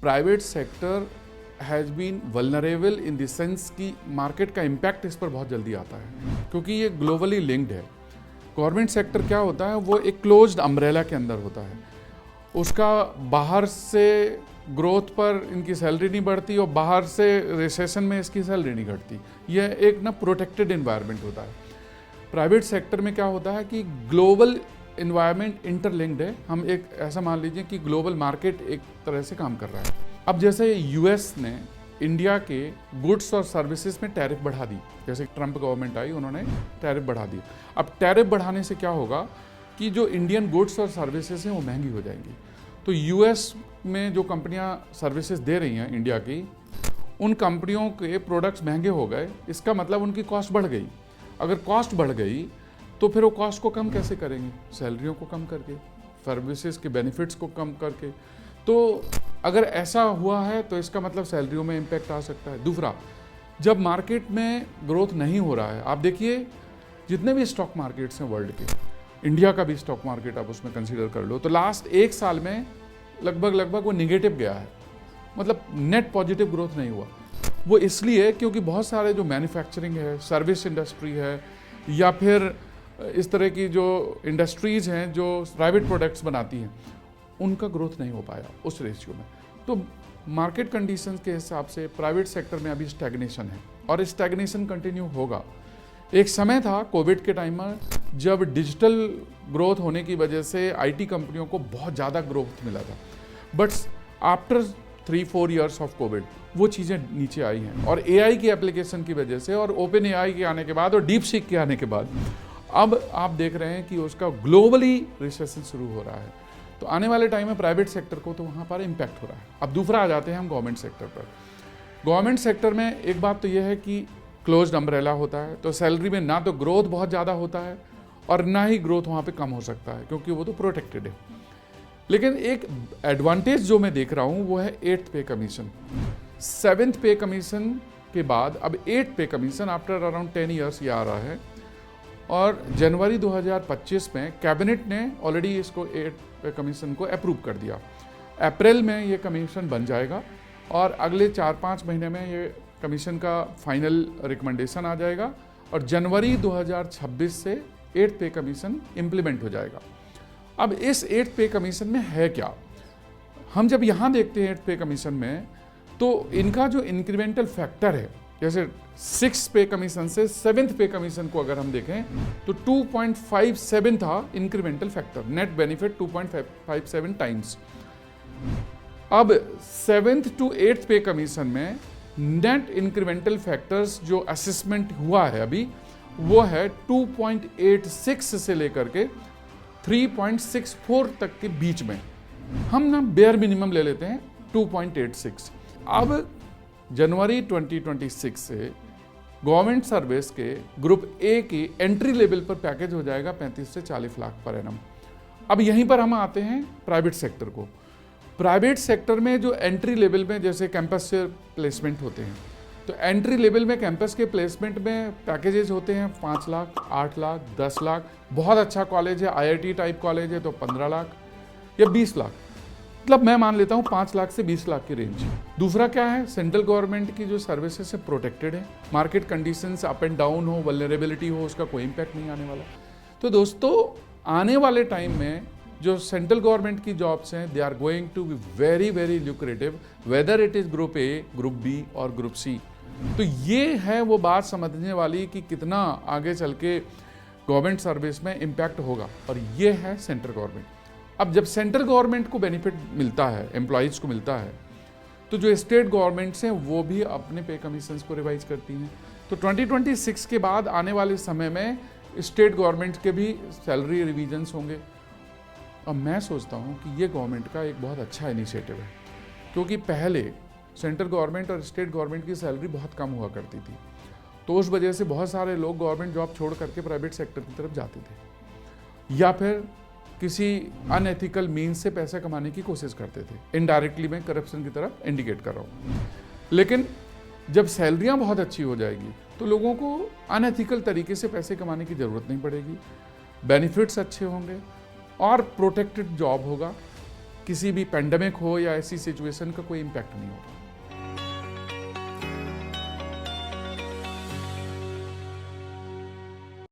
Private sector has been vulnerable in the sense कि market का impact इस पर बहुत जल्दी आता है, क्योंकि ये ग्लोबली लिंक्ड है। गवर्नमेंट सेक्टर क्या होता है, वो एक क्लोज्ड अम्ब्रेला के अंदर होता है। उसका बाहर से ग्रोथ पर इनकी सैलरी नहीं बढ़ती और बाहर से रिसेशन में इसकी सैलरी नहीं घटती। यह एक ना प्रोटेक्टेड एनवायरनमेंट होता है। प्राइवेट सेक्टर में क्या होता है कि ग्लोबल इन्वायरमेंट इंटरलिंक्ड है। हम एक ऐसा मान लीजिए कि ग्लोबल मार्केट एक तरह से काम कर रहा है। अब जैसे यूएस ने इंडिया के गुड्स और सर्विसेज में टैरिफ बढ़ा दी, जैसे ट्रंप गवर्नमेंट आई, उन्होंने टैरिफ बढ़ा दी। अब टैरिफ बढ़ाने से क्या होगा कि जो इंडियन गुड्स और सर्विसेज हैं वो महंगी हो जाएंगी। तो यूएस में जो कंपनियां सर्विसेज दे रही हैं इंडिया की, उन कंपनियों के प्रोडक्ट्स महंगे हो गए, इसका मतलब उनकी कॉस्ट बढ़ गई। अगर कॉस्ट बढ़ गई तो फिर वो कॉस्ट को कम कैसे करेंगे? सैलरियों को कम करके, सर्विसेज के बेनिफिट्स को कम करके। तो अगर ऐसा हुआ है तो इसका मतलब सैलरियों में इम्पैक्ट आ सकता है। दूसरा, जब मार्केट में ग्रोथ नहीं हो रहा है, आप देखिए जितने भी स्टॉक मार्केट्स हैं वर्ल्ड के, इंडिया का भी स्टॉक मार्केट आप उसमें कंसीडर कर लो, तो लास्ट एक साल में लगभग वो निगेटिव गया है, मतलब नेट पॉजिटिव ग्रोथ नहीं हुआ। वो इसलिए क्योंकि बहुत सारे जो मैन्युफैक्चरिंग है, सर्विस इंडस्ट्री है, या फिर इस तरह की जो इंडस्ट्रीज़ हैं जो प्राइवेट प्रोडक्ट्स बनाती हैं, उनका ग्रोथ नहीं हो पाया उस रेशियो में। तो मार्केट कंडीशंस के हिसाब से प्राइवेट सेक्टर में अभी स्टैग्नेशन है और स्टैग्नेशन कंटिन्यू होगा। एक समय था कोविड के टाइम में जब डिजिटल ग्रोथ होने की वजह से आईटी कंपनियों को बहुत ज़्यादा ग्रोथ मिला था, but after 3-4 years of Covid वो चीज़ें नीचे आई हैं। और एआई की एप्लीकेशन की वजह से और ओपन एआई के आने के बाद और डीप सीक के आने के बाद अब आप देख रहे हैं कि उसका ग्लोबली रिसेशन शुरू हो रहा है। तो आने वाले टाइम में प्राइवेट सेक्टर को तो वहाँ पर इम्पैक्ट हो रहा है। अब दूसरा आ जाते हैं हम गवर्नमेंट सेक्टर पर। गवर्नमेंट सेक्टर में एक बात तो यह है कि क्लोज्ड अम्ब्रेला होता है, तो सैलरी में ना तो ग्रोथ बहुत ज़्यादा होता है और ना ही ग्रोथ वहाँ पे कम हो सकता है, क्योंकि वो तो प्रोटेक्टेड है। लेकिन एक एडवांटेज जो मैं देख रहा हूँ वो है 8th पे कमीशन। 7th पे कमीशन के बाद अब 8th पे कमीशन आफ्टर अराउंड 10 ईयर्स ये आ रहा है, और जनवरी 2025 में कैबिनेट ने ऑलरेडी इसको 8th पे कमीशन को अप्रूव कर दिया। अप्रैल में ये कमीशन बन जाएगा और अगले 4-5 महीने में ये कमीशन का फाइनल रिकमेंडेशन आ जाएगा और जनवरी 2026 से 8th पे कमीशन इम्प्लीमेंट हो जाएगा। अब इस 8th पे कमीशन में है क्या? हम जब यहाँ देखते हैं 8th पे कमीशन में, तो इनका जो इंक्रीमेंटल फैक्टर है, जैसे 6th पे कमीशन से 7th पे कमीशन को अगर हम देखें तो 2.57 था incremental factor, net benefit 2.57 times. अब 7th to 8th पे कमीशन में नेट इंक्रीमेंटल फैक्टर्स जो असेसमेंट हुआ है अभी, वो है 2.86 से लेकर के 3.64 तक के बीच में। हम ना बेयर मिनिमम ले लेते हैं 2.86। अब जनवरी 2026 से गवर्नमेंट सर्विस के ग्रुप ए की एंट्री लेवल पर पैकेज हो जाएगा 35 से 40 लाख पर एनम। अब यहीं पर हम आते हैं प्राइवेट सेक्टर को। प्राइवेट सेक्टर में जो एंट्री लेवल में जैसे कैंपस से प्लेसमेंट होते हैं, तो एंट्री लेवल में कैंपस के प्लेसमेंट में पैकेजेस होते हैं 5 लाख, 8 लाख, 10 लाख। बहुत अच्छा कॉलेज है, आईआईटी टाइप कॉलेज है तो 15 लाख या 20 लाख, मतलब मैं मान लेता हूँ 5 लाख से 20 लाख की रेंज। दूसरा क्या है, सेंट्रल गवर्नमेंट की जो सर्विसेज से प्रोटेक्टेड है, market conditions up and down हो, वल्नरेबिलिटी हो, उसका कोई इम्पैक्ट नहीं आने वाला। तो दोस्तों आने वाले टाइम में जो सेंट्रल गवर्नमेंट की जॉब्स हैं, they are going to be very very lucrative, whether it is group A, group B और ग्रुप सी। तो ये है वो बात समझने वाली कि कितना आगे चल के गवर्नमेंट सर्विस में इम्पैक्ट होगा, और ये है सेंट्रल गवर्नमेंट। अब जब सेंट्रल गवर्नमेंट को बेनिफिट मिलता है, एम्प्लॉयज़ को मिलता है, तो जो स्टेट गवर्नमेंट्स हैं वो भी अपने पे कमीशंस को रिवाइज करती हैं। तो 2026 के बाद आने वाले समय में स्टेट गवर्नमेंट के भी सैलरी रिविजन्स होंगे। और मैं सोचता हूँ कि ये गवर्नमेंट का एक बहुत अच्छा इनिशिएटिव है, क्योंकि पहले सेंट्रल गवर्नमेंट और स्टेट गवर्नमेंट की सैलरी बहुत कम हुआ करती थी, तो उस वजह से बहुत सारे लोग गवर्नमेंट जॉब छोड़ करके प्राइवेट सेक्टर की तरफ जाते थे, या फिर किसी अनएथिकल मीन्स से पैसा कमाने की कोशिश करते थे। इनडायरेक्टली मैं करप्शन की तरफ इंडिकेट कर रहा हूँ। लेकिन जब सैलरियाँ बहुत अच्छी हो जाएगी तो लोगों को अनएथिकल तरीके से पैसे कमाने की ज़रूरत नहीं पड़ेगी, बेनिफिट्स अच्छे होंगे और प्रोटेक्टेड जॉब होगा, किसी भी पेंडेमिक हो या ऐसी सिचुएशन का कोई इम्पैक्ट नहीं होगा।